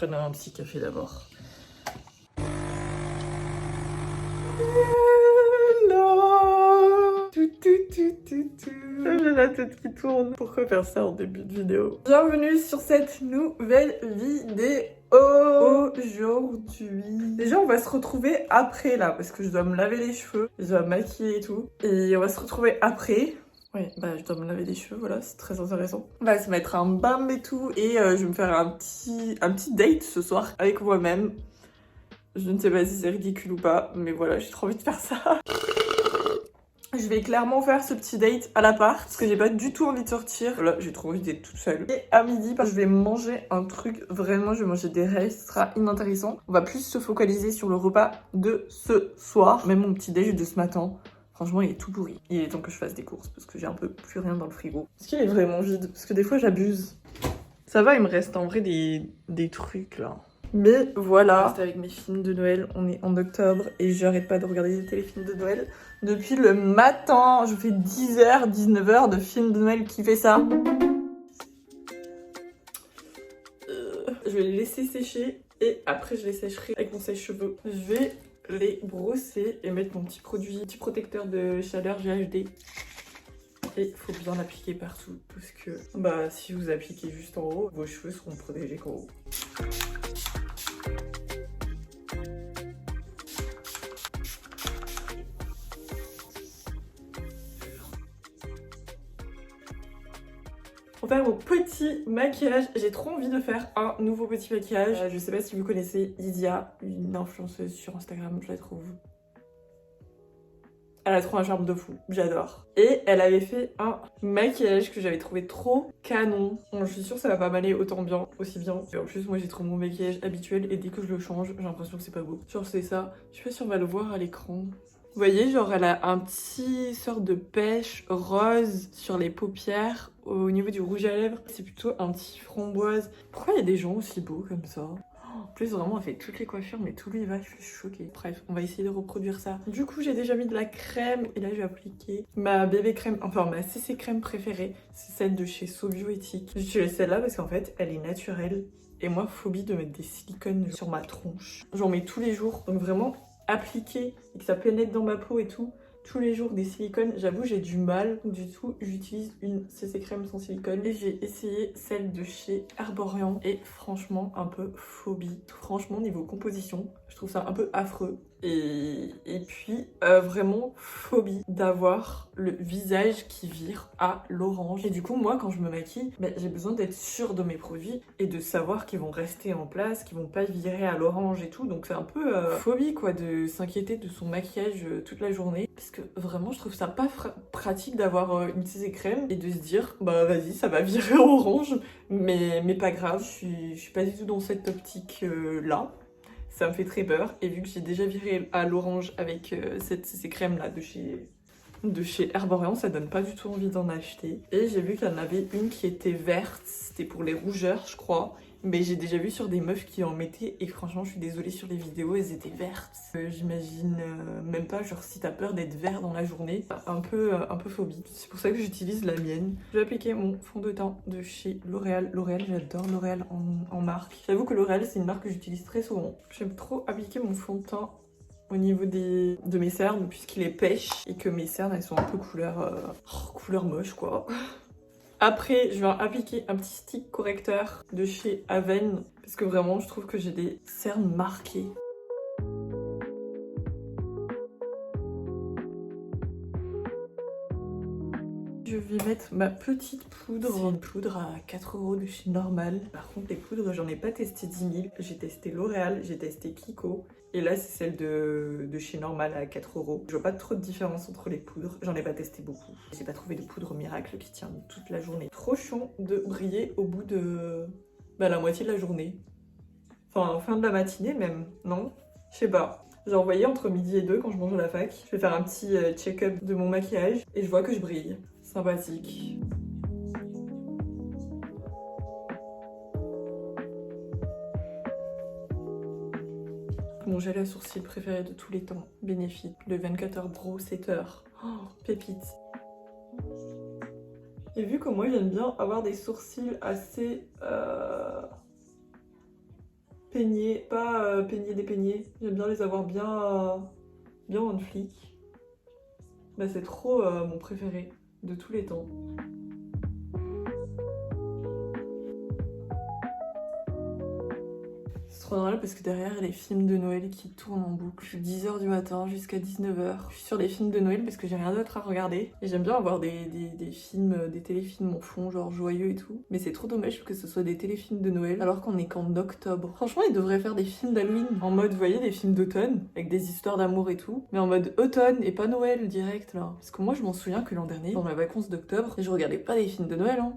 prenne un petit café d'abord. J'ai la tête qui tourne. Pourquoi faire ça en début de vidéo? Bienvenue sur cette nouvelle vidéo. Aujourd'hui, déjà on va se retrouver après là, parce que je dois me laver les cheveux, je dois me maquiller et tout. Et on va se retrouver après. Oui, bah je dois me laver les cheveux, voilà, c'est très intéressant. On va se mettre un baume et tout, et je vais me faire un petit date ce soir avec moi-même. Je ne sais pas si c'est ridicule ou pas, mais voilà, j'ai trop envie de faire ça. Je vais clairement faire ce petit date à l'appart, parce que j'ai pas du tout envie de sortir. Voilà, j'ai trop envie d'être toute seule. Et à midi, je vais manger un truc, vraiment, je vais manger des restes, ce sera inintéressant. On va plus se focaliser sur le repas de ce soir. Même mon petit déj de ce matin, franchement, il est tout pourri. Il est temps que je fasse des courses, parce que j'ai un peu plus rien dans le frigo. Est-ce qu'il est vraiment vide? Parce que des fois, j'abuse. Ça va, il me reste en vrai des trucs, là. Mais voilà, je reste avec mes films de Noël, on est en octobre et j'arrête pas de regarder des téléfilms de Noël. Depuis le matin, je fais 10h, 19h de films de Noël, qui fait ça? Je vais les laisser sécher et après je les sécherai avec mon sèche-cheveux. Je vais les brosser et mettre mon petit protecteur de chaleur GHD. Et il faut bien l'appliquer partout parce que si vous appliquez juste en haut, vos cheveux seront protégés qu'en haut. Pour faire mon petit maquillage, j'ai trop envie de faire un nouveau petit maquillage. Je sais pas si vous connaissez Lydia, une influenceuse sur Instagram, je la trouve. Elle a trop un charme de fou, j'adore. Et elle avait fait un maquillage que j'avais trouvé trop canon. Bon, je suis sûre que ça va pas m'aller aussi bien. Et en plus, moi j'ai trop mon maquillage habituel et dès que je le change, j'ai l'impression que c'est pas beau. Genre c'est ça, je sais pas si on va le voir à l'écran. Vous voyez, genre elle a un petit sort de pêche rose sur les paupières au niveau du rouge à lèvres. C'est plutôt un petit framboise. Pourquoi il y a des gens aussi beaux comme ça? En plus, vraiment, elle fait toutes les coiffures, mais tout lui va, je suis choquée. Bref, on va essayer de reproduire ça. Du coup, j'ai déjà mis de la crème et là, je vais appliquer ma bébé crème, enfin ma CC crème préférée. C'est celle de chez So Bioéthique. J'utilise celle-là parce qu'en fait, elle est naturelle. Et moi, phobie de mettre des silicones sur ma tronche. J'en mets tous les jours, donc vraiment appliquer et que ça pénètre dans ma peau et tout. Tous les jours des silicones, j'avoue j'ai du mal du tout, j'utilise une CC crème sans silicone et j'ai essayé celle de chez Herborian et franchement un peu phobie. Franchement niveau composition, je trouve ça un peu affreux et puis vraiment phobie d'avoir le visage qui vire à l'orange. Et du coup moi quand je me maquille, j'ai besoin d'être sûre de mes produits et de savoir qu'ils vont rester en place, qu'ils vont pas virer à l'orange et tout, donc c'est un peu phobie quoi de s'inquiéter de son maquillage toute la journée. Parce que vraiment, je trouve ça pas pratique d'avoir une CC crème et de se dire, vas-y, ça va virer orange, mais pas grave, je suis pas du tout dans cette optique là. Ça me fait très peur. Et vu que j'ai déjà viré à l'orange avec cette CC crème là de chez Herborian, ça donne pas du tout envie d'en acheter. Et j'ai vu qu'il y en avait une qui était verte, c'était pour les rougeurs, je crois. Mais j'ai déjà vu sur des meufs qui en mettaient et franchement je suis désolée, sur les vidéos elles étaient vertes. J'imagine même pas, genre si t'as peur d'être vert dans la journée, un peu phobie. C'est pour ça que j'utilise la mienne. Je vais appliquer mon fond de teint de chez L'Oréal. L'Oréal, j'adore L'Oréal en marque. J'avoue que L'Oréal c'est une marque que j'utilise très souvent. J'aime trop appliquer mon fond de teint au niveau de mes cernes puisqu'il est pêche et que mes cernes elles sont un peu couleur moche quoi. Après, je vais appliquer un petit stick correcteur de chez Aven parce que vraiment, je trouve que j'ai des cernes marquées. Je vais mettre ma petite poudre. C'est une poudre à 4 € de chez Normal. Par contre, les poudres, j'en ai pas testé 10 000. J'ai testé L'Oréal, j'ai testé Kiko. Et là, c'est celle de chez Normal à 4 €. Je vois pas trop de différence entre les poudres. J'en ai pas testé beaucoup. J'ai pas trouvé de poudre miracle qui tient toute la journée. Trop chiant de briller au bout de la moitié de la journée. Enfin, fin de la matinée même, non? Je sais pas. Genre, vous voyez, entre midi et 2, quand je mange à la fac, je vais faire un petit check-up de mon maquillage et je vois que je brille. Sympathique. Mon gel à sourcils préféré de tous les temps, Benefit, le 24h Brow Setter. Oh, pépite. Et vu que moi j'aime bien avoir des sourcils assez peignés, pas peignés dépeignés. J'aime bien les avoir bien on flic. Bah, c'est trop mon préféré de tous les temps. C'est trop drôle parce que derrière, il y a les films de Noël qui tournent en boucle. 10h du matin jusqu'à 19h. Je suis sur les films de Noël parce que j'ai rien d'autre à regarder. Et j'aime bien avoir des films, des téléfilms en fond, genre joyeux et tout. Mais c'est trop dommage que ce soit des téléfilms de Noël alors qu'on est qu'en octobre. Franchement, ils devraient faire des films d'Halloween en mode, vous voyez, des films d'automne avec des histoires d'amour et tout. Mais en mode automne et pas Noël direct là. Parce que moi, je m'en souviens que l'an dernier, pendant les vacances d'octobre, je regardais pas des films de Noël, hein.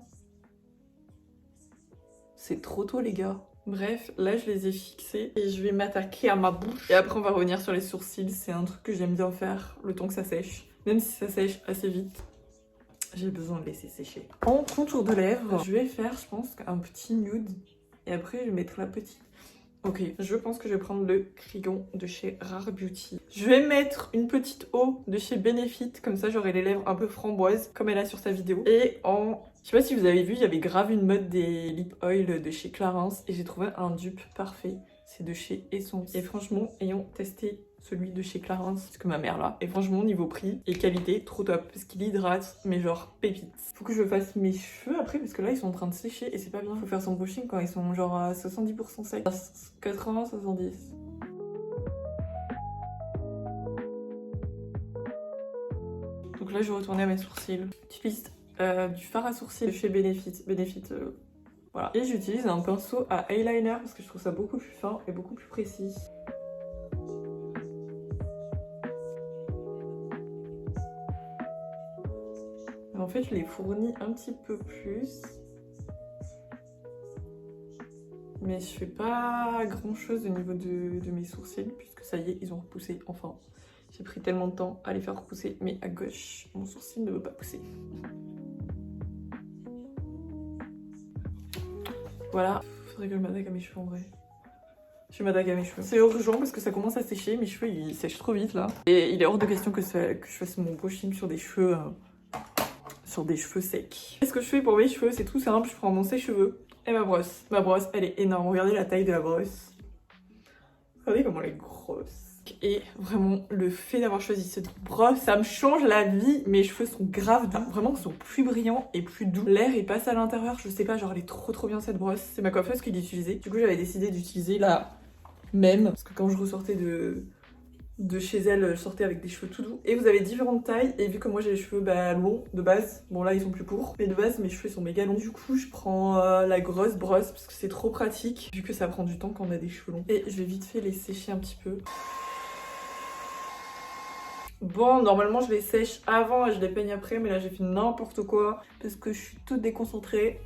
C'est trop tôt, les gars. Bref, là je les ai fixés et je vais m'attaquer à ma bouche. Et après on va revenir sur les sourcils, c'est un truc que j'aime bien faire le temps que ça sèche. Même si ça sèche assez vite, j'ai besoin de laisser sécher. En contour de lèvres, je vais faire je pense un petit nude. Et après je vais mettre la petite. Ok, je pense que je vais prendre le crayon de chez Rare Beauty. Je vais mettre une petite eau de chez Benefit, comme ça j'aurai les lèvres un peu framboises, comme elle a sur sa vidéo. Et je sais pas si vous avez vu, il y avait grave une mode des lip oil de chez Clarins et j'ai trouvé un dupe parfait. C'est de chez Essence. Et franchement, ayant testé celui de chez Clarins, parce que ma mère là, et franchement niveau prix et qualité, trop top. Parce qu'il hydrate, mais genre pépite. Faut que je fasse mes cheveux après, parce que là ils sont en train de sécher et c'est pas bien. Faut faire son brushing quand ils sont genre à 70% secs. 80, 70. Donc là je vais retourner à mes sourcils. J'utilise du fard à sourcils de chez Benefit. Voilà. Et j'utilise un pinceau à eyeliner parce que je trouve ça beaucoup plus fin et beaucoup plus précis. En fait, je les fournis un petit peu plus. Mais je fais pas grand chose au niveau de mes sourcils puisque ça y est, ils ont repoussé enfin. J'ai pris tellement de temps à les faire repousser, mais à gauche, mon sourcil ne veut pas pousser. Voilà, faudrait que je m'attaque à mes cheveux en vrai. Je m'attaque à mes cheveux. C'est urgent parce que ça commence à sécher, mes cheveux ils sèchent trop vite là. Et il est hors de question que je fasse mon brushing sur des cheveux secs. Qu'est-ce que je fais pour mes cheveux? C'est tout simple, je prends mon sèche-cheveux et ma brosse. Ma brosse, elle est énorme, regardez la taille de la brosse. Regardez comment elle est grosse. Et vraiment, le fait d'avoir choisi cette brosse, ça me change la vie. Mes cheveux sont grave doux. Vraiment, ils sont plus brillants et plus doux. L'air, il passe à l'intérieur. Je sais pas, genre, elle est trop bien cette brosse. C'est ma coiffeuse qui l'utilisait. Du coup, j'avais décidé d'utiliser la même. Parce que quand je ressortais de chez elle, je sortais avec des cheveux tout doux. Et vous avez différentes tailles. Et vu que moi, j'ai les cheveux longs de base. Bon, là, ils sont plus courts. Mais de base, mes cheveux sont méga longs. Du coup, je prends la grosse brosse parce que c'est trop pratique. Vu que ça prend du temps quand on a des cheveux longs. Et je vais vite fait les sécher un petit peu. Bon, normalement je les sèche avant et je les peigne après, mais là j'ai fait n'importe quoi parce que je suis toute déconcentrée.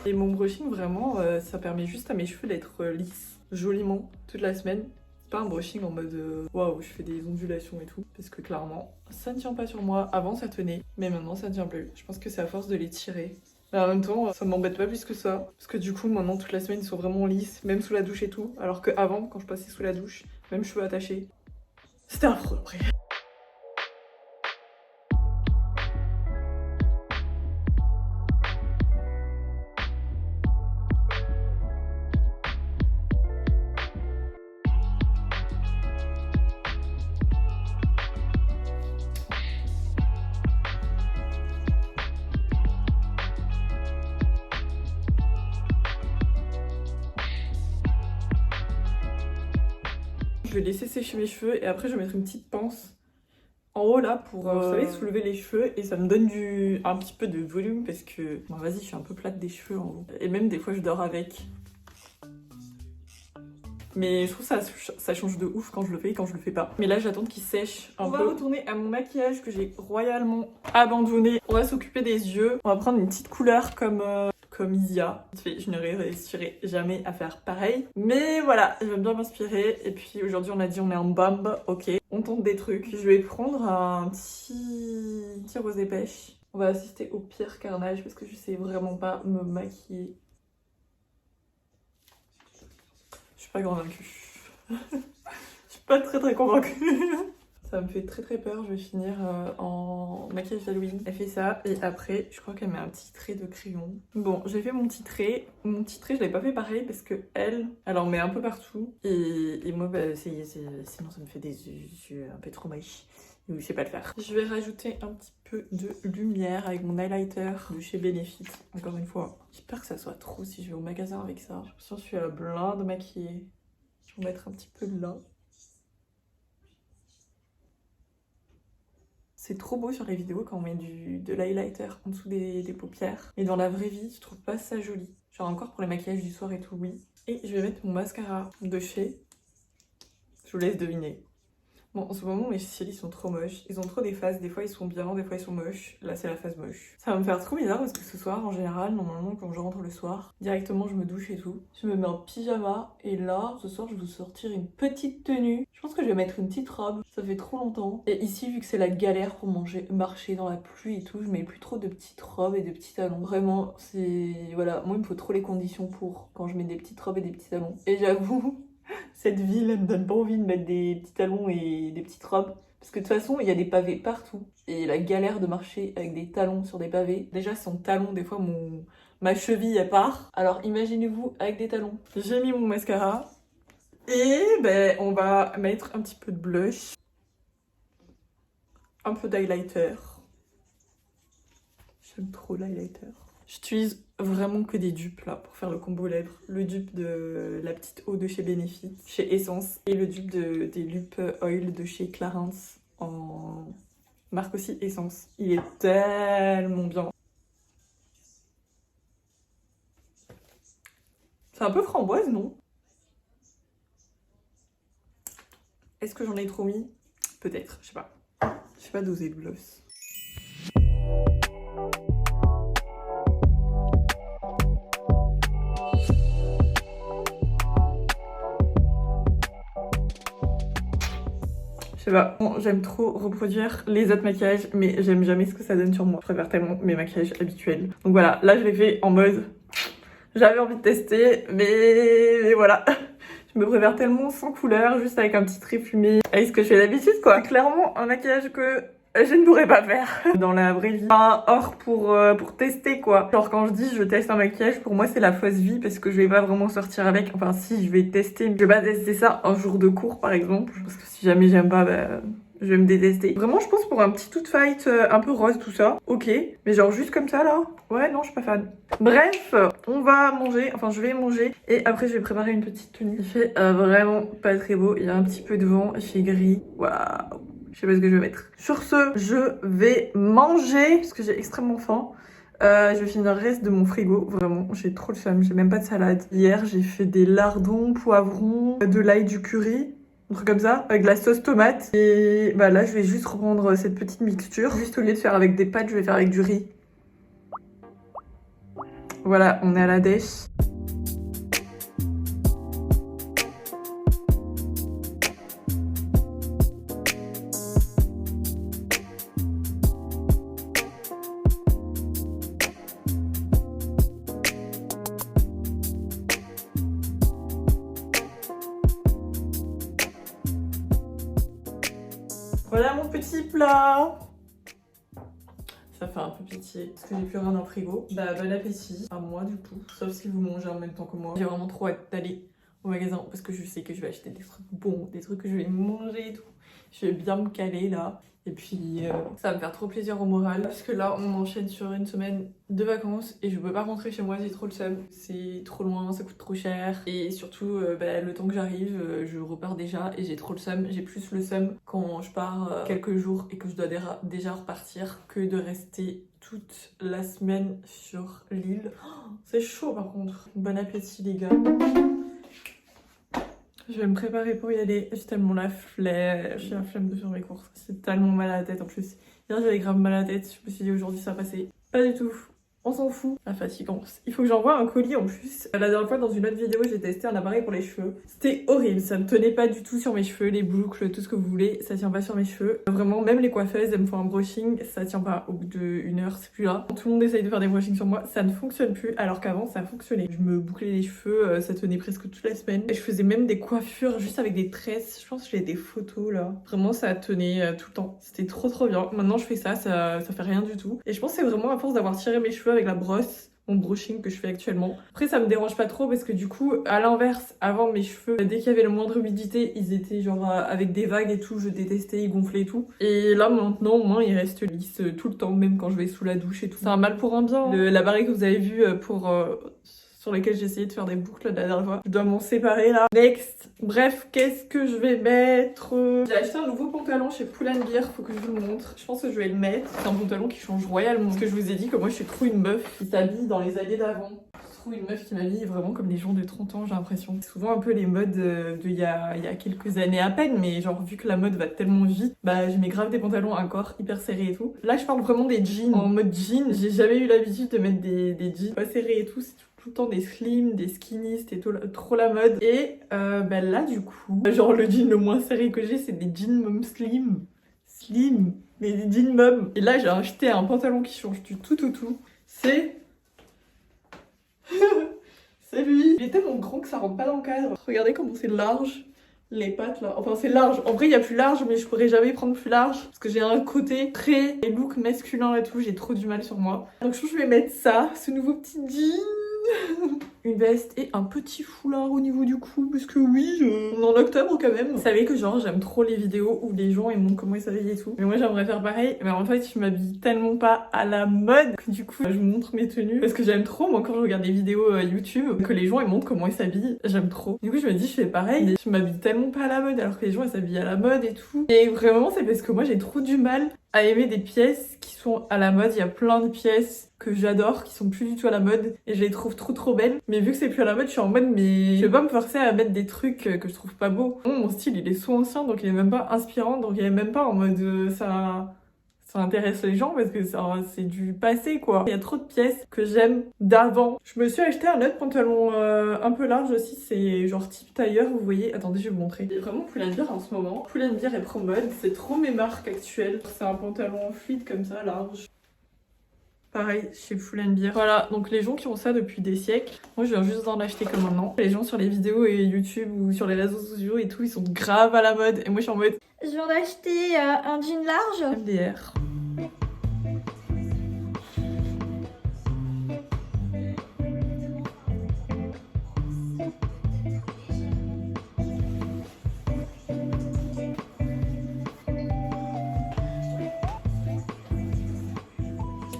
Et mon brushing vraiment, ça permet juste à mes cheveux d'être lisses, joliment, toute la semaine. Pas un brushing en mode waouh, je fais des ondulations et tout, parce que clairement ça ne tient pas sur moi. Avant ça tenait, mais maintenant ça ne tient plus. Je pense que c'est à force de les tirer. Mais en même temps, ça m'embête pas plus que ça, parce que du coup maintenant toute la semaine ils sont vraiment lisses, même sous la douche et tout, alors que avant quand je passais sous la douche, même cheveux attachés, c'était affreux après. Je vais laisser sécher mes cheveux et après je vais mettre une petite pince en haut là pour vous savez, soulever les cheveux et ça me donne un petit peu de volume parce que bon, vas-y, je suis un peu plate des cheveux en haut. Et même des fois je dors avec. Mais je trouve ça change de ouf quand je le fais et quand je le fais pas. Mais là j'attends qu'il sèche un peu. On va retourner à mon maquillage que j'ai royalement abandonné. On va s'occuper des yeux. On va prendre une petite couleur comme Isia. Je ne réussirai jamais à faire pareil. Mais voilà, j'aime bien m'inspirer. Et puis aujourd'hui on a dit on est en bombe, ok. On tente des trucs. Je vais prendre un petit rosé pêche. On va assister au pire carnage parce que je sais vraiment pas me maquiller. Je suis pas convaincue. Je suis pas très convaincue. Ça me fait très peur, je vais finir en maquillage d'Halloween. Elle fait ça et après je crois qu'elle met un petit trait de crayon. Bon, j'ai fait mon petit trait. Mon petit trait je l'avais pas fait pareil parce que elle en met un peu partout. Et moi bah, sinon ça me fait des yeux un peu trop moches. Donc je sais pas le faire. Je vais rajouter un petit peu de lumière avec mon highlighter de chez Benefit. Encore une fois. J'espère que ça soit trop si je vais au magasin avec ça. J'ai l'impression que je suis à blinde maquillée. Je vais mettre un petit peu de là. C'est trop beau sur les vidéos quand on met de l'highlighter en dessous des paupières. Mais dans la vraie vie, je trouve pas ça joli. Genre encore pour les maquillages du soir et tout, oui. Et je vais mettre mon mascara de chez... Je vous laisse deviner. Bon, en ce moment, mes cils, ils sont trop moches. Ils ont trop des phases. Des fois, ils sont bien, des fois, ils sont moches. Là, c'est la phase moche. Ça va me faire trop bizarre parce que ce soir, en général, normalement, quand je rentre le soir, directement, je me douche et tout. Je me mets en pyjama. Et là, ce soir, je vais vous sortir une petite tenue. Je pense que je vais mettre une petite robe. Ça fait trop longtemps. Et ici, vu que c'est la galère pour marcher dans la pluie et tout, je mets plus trop de petites robes et de petits talons. Vraiment, c'est... Voilà, moi, il me faut trop les conditions pour quand je mets des petites robes et des petits talons. Et j'avoue... Cette ville, elle me donne pas envie de mettre des petits talons et des petites robes. Parce que de toute façon, il y a des pavés partout. Et la galère de marcher avec des talons sur des pavés. Déjà, sans talons, des fois, ma cheville, elle part. Alors, imaginez-vous avec des talons. J'ai mis mon mascara. Et ben, on va mettre un petit peu de blush. Un peu d'highlighter. J'aime trop l'highlighter. J'utilise vraiment que des dupes là pour faire le combo lèvres. Le dupe de la petite eau de chez Benefit, chez Essence. Et le dupe des Lupe Oil de chez Clarins en marque aussi Essence. Il est tellement bien. C'est un peu framboise, non? Est-ce que j'en ai trop mis? Peut-être, je sais pas. Je sais pas doser le gloss. Je sais pas, bon, j'aime trop reproduire les autres maquillages, mais j'aime jamais ce que ça donne sur moi. Je préfère tellement mes maquillages habituels. Donc voilà, là je l'ai fait en mode... J'avais envie de tester, mais voilà. Je me préfère tellement sans couleur, juste avec un petit trait fumé. Avec ce que je fais d'habitude, quoi. C'est clairement un maquillage que je ne pourrais pas faire dans la vraie vie. Enfin, hors pour tester, quoi. Genre quand je dis je teste un maquillage, pour moi c'est la fausse vie parce que je vais pas vraiment sortir avec. Enfin si, je vais tester. Je vais pas tester ça un jour de cours, par exemple. Parce que si jamais j'aime pas, bah... je vais me détester. Vraiment, je pense pour un petit tout fight un peu rose, tout ça. Ok. Mais genre juste comme ça, là. Ouais, non, je suis pas fan. Bref, on va manger. Enfin, je vais manger. Et après, je vais préparer une petite tenue. Il fait vraiment pas très beau. Il y a un petit peu de vent. Il fait gris. Waouh. Je sais pas ce que je vais mettre. Sur ce, je vais manger. Parce que j'ai extrêmement faim. Je vais finir le reste de mon frigo. Vraiment, j'ai trop le seum. J'ai même pas de salade. Hier, j'ai fait des lardons, poivrons, de l'ail, du curry. Un truc comme ça, avec de la sauce tomate. Et bah là, je vais juste reprendre cette petite mixture. Juste au lieu de faire avec des pâtes, je vais faire avec du riz. Voilà, on est à la dèche. Voilà mon petit plat. Ça fait un peu pitié parce que j'ai plus rien dans le frigo. Bah bon appétit à moi du coup. Sauf si vous mangez en même temps que moi. J'ai vraiment trop hâte d'aller au magasin parce que je sais que je vais acheter des trucs bons, des trucs que je vais manger et tout. Je vais bien me caler là. Et puis ça va me faire trop plaisir au moral. Parce que là on enchaîne sur une semaine de vacances et je peux pas rentrer chez moi, j'ai trop le seum. C'est trop loin, ça coûte trop cher. Et surtout bah, le temps que j'arrive, je repars déjà et j'ai trop le seum. J'ai plus le seum quand je pars quelques jours et que je dois déjà repartir que de rester toute la semaine sur l'île. Oh, c'est chaud par contre. Bon appétit les gars. Je vais me préparer pour y aller. J'ai tellement la flemme. J'ai la flemme de faire mes courses. C'est tellement mal à la tête en plus. Hier j'avais grave mal à la tête. Je me suis dit aujourd'hui ça va passer. Pas du tout. On s'en fout, la fatigance. Il faut que j'envoie un colis en plus. La dernière fois, dans une autre vidéo, j'ai testé un appareil pour les cheveux. C'était horrible, ça ne tenait pas du tout sur mes cheveux, les boucles, tout ce que vous voulez, ça tient pas sur mes cheveux. Vraiment, même les coiffeuses, elles me font un brushing, ça tient pas. Au bout d'une heure, c'est plus là. Tout le monde essaye de faire des brushings sur moi, ça ne fonctionne plus, alors qu'avant, ça fonctionnait. Je me bouclais les cheveux, ça tenait presque toute la semaine. Et je faisais même des coiffures juste avec des tresses. Je pense que j'ai des photos là. Vraiment, ça tenait tout le temps. C'était trop bien. Maintenant, je fais ça fait rien du tout. Et je pense que c'est vraiment à force d'avoir tiré mes cheveux avec la brosse, mon brushing que je fais actuellement. Après ça me dérange pas trop parce que du coup à l'inverse, avant mes cheveux, dès qu'il y avait le moindre humidité, ils étaient genre avec des vagues et tout, je détestais, ils gonflaient et tout. Et là maintenant au moins ils restent lisses tout le temps, même quand je vais sous la douche et tout. C'est un mal pour un bien. L'appareil que vous avez vu sur lesquels j'ai essayé de faire des boucles la dernière fois. Je dois m'en séparer là. Next. Bref, qu'est-ce que je vais mettre? J'ai acheté un nouveau pantalon chez Pull&Bear, faut que je vous le montre. Je pense que je vais le mettre. C'est un pantalon qui change royalement. Parce que je vous ai dit que moi je suis trop une meuf qui s'habille dans les années d'avant. Je trouve une meuf qui m'habille vraiment comme les gens de 30 ans, j'ai l'impression. C'est souvent un peu les modes d'il y a quelques années à peine, mais genre vu que la mode va tellement vite, bah je mets grave des pantalons à corps hyper serrés et tout. Là je parle vraiment des jeans. En mode jean, j'ai jamais eu l'habitude de mettre des jeans pas serrés et tout. C'est tout le temps des slim, des skinny, c'était trop la mode. Et bah là du coup, genre le jean le moins serré que j'ai, c'est des jeans mom slim, mais des jeans mom. Et là j'ai acheté un pantalon qui change du tout. C'est c'est lui. Il est tellement grand que ça rentre pas dans le cadre. Regardez comment c'est large. Les pattes là, enfin c'est large. En vrai il y a plus large, mais je pourrais jamais prendre plus large parce que j'ai un côté très look masculin et tout, j'ai trop du mal sur moi. Donc je pense que je vais mettre ça, ce nouveau petit jean. Une veste et un petit foulard au niveau du cou parce que oui, on est en octobre quand même. Vous savez que genre j'aime trop les vidéos où les gens ils montrent comment ils s'habillent et tout. Mais moi j'aimerais faire pareil, mais en fait je m'habille tellement pas à la mode que du coup je vous montre mes tenues parce que j'aime trop moi quand je regarde des vidéos YouTube que les gens ils montrent comment ils s'habillent, j'aime trop. Du coup je me dis je fais pareil, je m'habille tellement pas à la mode alors que les gens ils s'habillent à la mode et tout. Et vraiment c'est parce que moi j'ai trop du mal à aimer des pièces qui sont à la mode. Il y a plein de pièces que j'adore qui sont plus du tout à la mode et je les trouve trop belles. Mais vu que c'est plus à la mode, je suis en mode mais je vais pas me forcer à mettre des trucs que je trouve pas beaux. Mon style il est soit ancien donc il est même pas inspirant, donc il est même pas en mode ça intéresse les gens parce que c'est du passé quoi. Il y a trop de pièces que j'aime d'avant. Je me suis acheté un autre pantalon un peu large aussi, c'est genre type tailleur, vous voyez. Attendez, je vais vous montrer. Il est vraiment Pull&Bear en ce moment. Pull&Bear est pro mode, c'est trop mes marques actuelles. C'est un pantalon fluide comme ça, large. Pareil chez Pull&Bear. Voilà, donc les gens qui ont ça depuis des siècles, moi je viens juste d'en acheter comme maintenant. Les gens sur les vidéos et YouTube ou sur les réseaux sociaux et tout, ils sont grave à la mode. Et moi je suis en mode... Je viens d'acheter un jean large. MDR.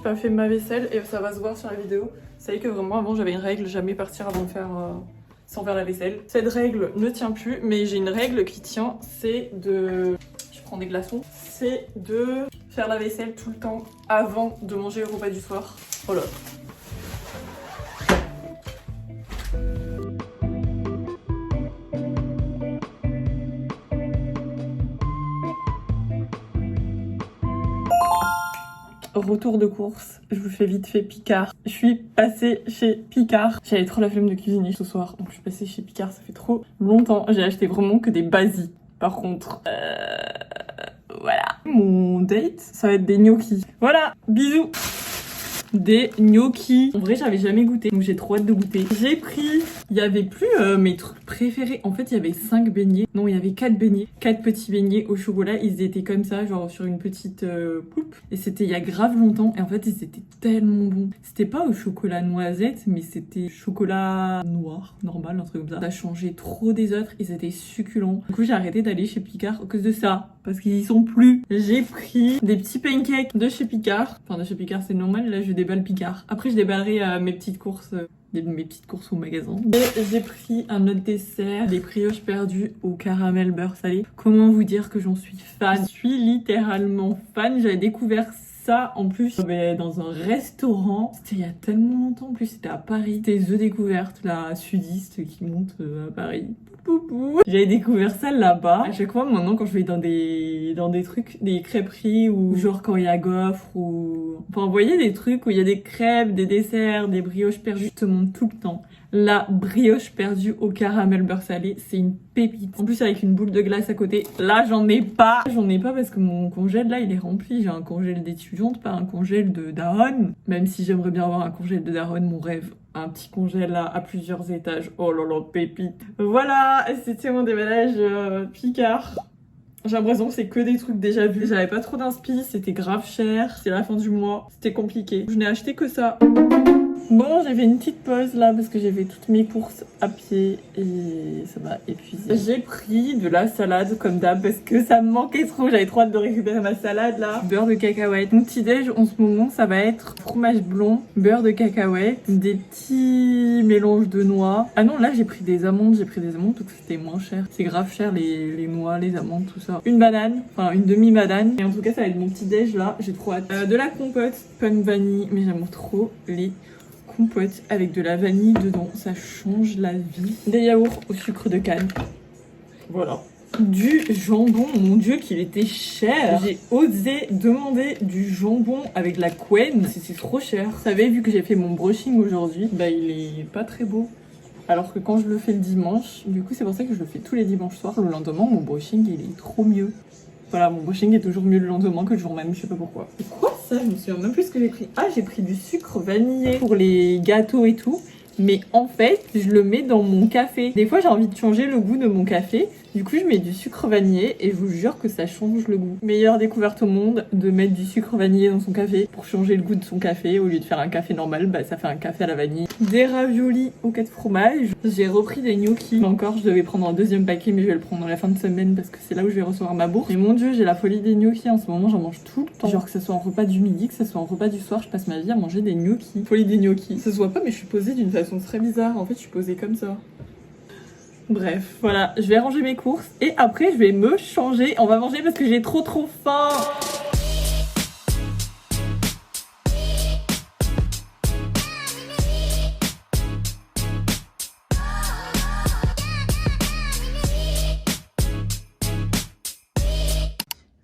Pas fait ma vaisselle et ça va se voir sur la vidéo. Vous savez que vraiment avant j'avais une règle, jamais partir avant de faire sans faire la vaisselle. Cette règle ne tient plus, mais j'ai une règle qui tient, c'est de... Je prends des glaçons. C'est de faire la vaisselle tout le temps avant de manger le repas du soir. Voilà. Retour de course, je vous fais vite fait Picard. Je suis passée chez Picard. J'avais trop la flemme de cuisiner ce soir, donc je suis passée chez Picard, ça fait trop longtemps. J'ai acheté vraiment que des basies. Par contre, voilà. Mon date, ça va être des gnocchis. Voilà, bisous. Des gnocchis. En vrai, j'avais jamais goûté, donc j'ai trop hâte de goûter. J'ai pris, il y avait plus mes trucs préférés. En fait, il y avait 5 beignets. Non, il y avait 4 beignets. 4 petits beignets au chocolat. Ils étaient comme ça, genre sur une petite coupe. Et c'était il y a grave longtemps. Et en fait, ils étaient tellement bons. C'était pas au chocolat noisette, mais c'était chocolat noir, normal, un truc comme ça. Ça changeait trop des autres. Ils étaient succulents. Du coup, j'ai arrêté d'aller chez Picard à cause de ça. Parce qu'ils y sont plus. J'ai pris des petits pancakes de chez Picard. Enfin, de chez Picard, c'est normal. Là, je déballe Picard. Après, je déballerai mes petites courses au magasin. Et j'ai pris un autre dessert, des brioches perdues au caramel beurre salé. Comment vous dire que j'en suis fan? Je suis littéralement fan. J'avais découvert ça en plus dans un restaurant. C'était il y a tellement longtemps. En plus, c'était à Paris. C'était The Découverte, la sudiste qui monte à Paris. Boubou. J'avais découvert ça là-bas. À chaque fois maintenant quand je vais dans des trucs, des crêperies ou genre quand il y a gaufre ou... Enfin vous voyez des trucs où il y a des crêpes, des desserts, des brioches perdues, je te montre tout le temps. La brioche perdue au caramel beurre salé, c'est une pépite. En plus avec une boule de glace à côté. Là j'en ai pas. J'en ai pas parce que mon congèle là il est rempli. J'ai un congèle d'étudiante, pas un congèle de daronne. Même si j'aimerais bien avoir un congèle de daronne, mon rêve. Un petit congèle là à plusieurs étages. Oh là là, pépite. Voilà, c'était mon déménage Picard. J'ai l'impression que c'est que des trucs déjà vus. J'avais pas trop d'inspi, c'était grave cher. C'était la fin du mois, c'était compliqué. Je n'ai acheté que ça. Bon, j'ai fait une petite pause là parce que j'ai fait toutes mes courses à pied et ça m'a épuisé. J'ai pris de la salade comme d'hab parce que ça me manquait trop. J'avais trop hâte de récupérer ma salade là. Beurre de cacahuète. Mon petit déj en ce moment ça va être fromage blond, beurre de cacahuète, des petits mélanges de noix. Ah non, là j'ai pris des amandes parce que c'était moins cher. C'est grave cher les noix, les amandes, tout ça. Une banane, enfin une demi-banane. Et en tout cas ça va être mon petit déj là. J'ai trop hâte. De la compote, pomme vanille, mais j'aime trop les compote avec de la vanille dedans, ça change la vie. Des yaourts au sucre de canne. Voilà. Du jambon, mon dieu qu'il était cher. J'ai osé demander du jambon avec de la couenne, c'était trop cher. Vous savez, vu que j'ai fait mon brushing aujourd'hui, bah il est pas très beau. Alors que quand je le fais le dimanche, du coup c'est pour ça que je le fais tous les dimanches soirs, le lendemain mon brushing il est trop mieux. Voilà, mon brushing est toujours mieux le lendemain que le jour même, je sais pas pourquoi. C'est quoi ça? Je me souviens même plus ce que j'ai pris. Ah, j'ai pris du sucre vanillé pour les gâteaux et tout. Mais en fait, je le mets dans mon café. Des fois, j'ai envie de changer le goût de mon café. Du coup, je mets du sucre vanillé et je vous jure que ça change le goût. Meilleure découverte au monde, de mettre du sucre vanillé dans son café pour changer le goût de son café. Au lieu de faire un café normal, bah ça fait un café à la vanille. Des raviolis au 4 fromages. J'ai repris des gnocchis. Encore, je devais prendre un deuxième paquet, mais je vais le prendre à la fin de semaine parce que c'est là où je vais recevoir ma bourse. Et mon dieu, j'ai la folie des gnocchis. En ce moment, j'en mange tout le temps. Genre que ce soit en repas du midi, que ce soit en repas du soir, je passe ma vie à manger des gnocchis. Folie des gnocchis. Ça se voit pas, mais je suis posée d'une façon très bizarre. En fait, je suis posée comme ça. Bref, voilà, je vais ranger mes courses et après je vais me changer. On va manger parce que j'ai trop faim.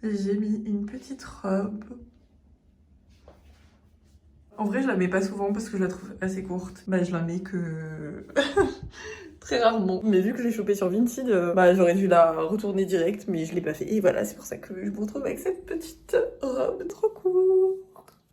J'ai mis une petite robe. En vrai, je la mets pas souvent parce que je la trouve assez courte. Bah, je la mets que très rarement. Mais vu que je l'ai chopée sur Vinted, bah, j'aurais dû la retourner direct, mais je l'ai pas fait. Et voilà, c'est pour ça que je me retrouve avec cette petite robe trop cool.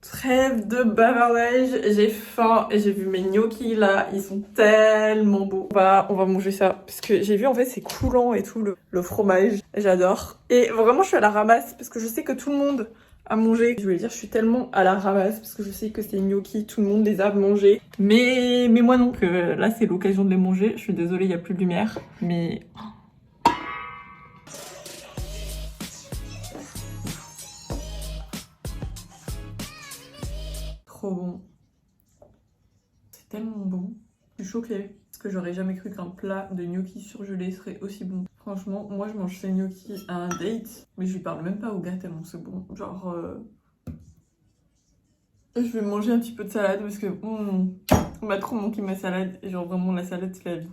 Trêve de bavardage, j'ai faim et j'ai vu mes gnocchis là, ils sont tellement beaux. On va manger ça parce que j'ai vu en fait c'est coulant et tout le fromage, j'adore. Et vraiment je suis à la ramasse parce que je sais que tout le monde a mangé. Je voulais dire je suis tellement à la ramasse parce que je sais que ces gnocchis, tout le monde les a mangés. Mais moi non, que là c'est l'occasion de les manger. Je suis désolée, il n'y a plus de lumière, mais... Trop bon. C'est tellement bon. Je suis choquée. Parce que j'aurais jamais cru qu'un plat de gnocchi surgelé serait aussi bon. Franchement, moi je mange ces gnocchis à un date. Mais je lui parle même pas au gars tellement c'est bon. Genre... Je vais manger un petit peu de salade parce que... on m'a trop manqué ma salade. Et genre vraiment la salade c'est la vie.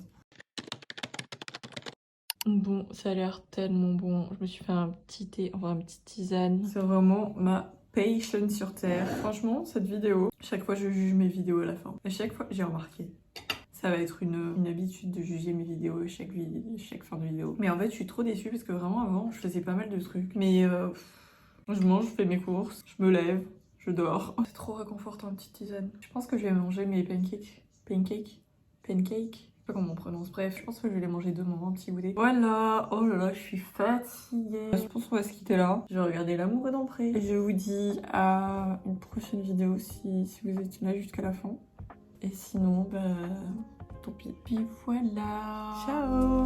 Bon, ça a l'air tellement bon. Je me suis fait un petit thé, enfin une petite tisane. C'est vraiment ma passion sur terre. Franchement, cette vidéo, chaque fois je juge mes vidéos à la fin. À chaque fois, j'ai remarqué. Ça va être une habitude de juger mes vidéos chaque fin de vidéo. Mais en fait, je suis trop déçue parce que vraiment avant, je faisais pas mal de trucs. Mais je mange, je fais mes courses, je me lève, je dors. C'est trop réconfortant, une petite tisane. Je pense que je vais manger mes pancakes. Pancakes. Je sais pas comment on prononce, bref, je pense que je vais les manger demain, un petit goûter. Voilà, oh là là, je suis fatiguée. Je pense qu'on va se quitter là. Je vais regarder L'amour est dans Pré. Et je vous dis à une prochaine vidéo si vous êtes là jusqu'à la fin. Et sinon, bah, tant pis. Puis voilà. Ciao.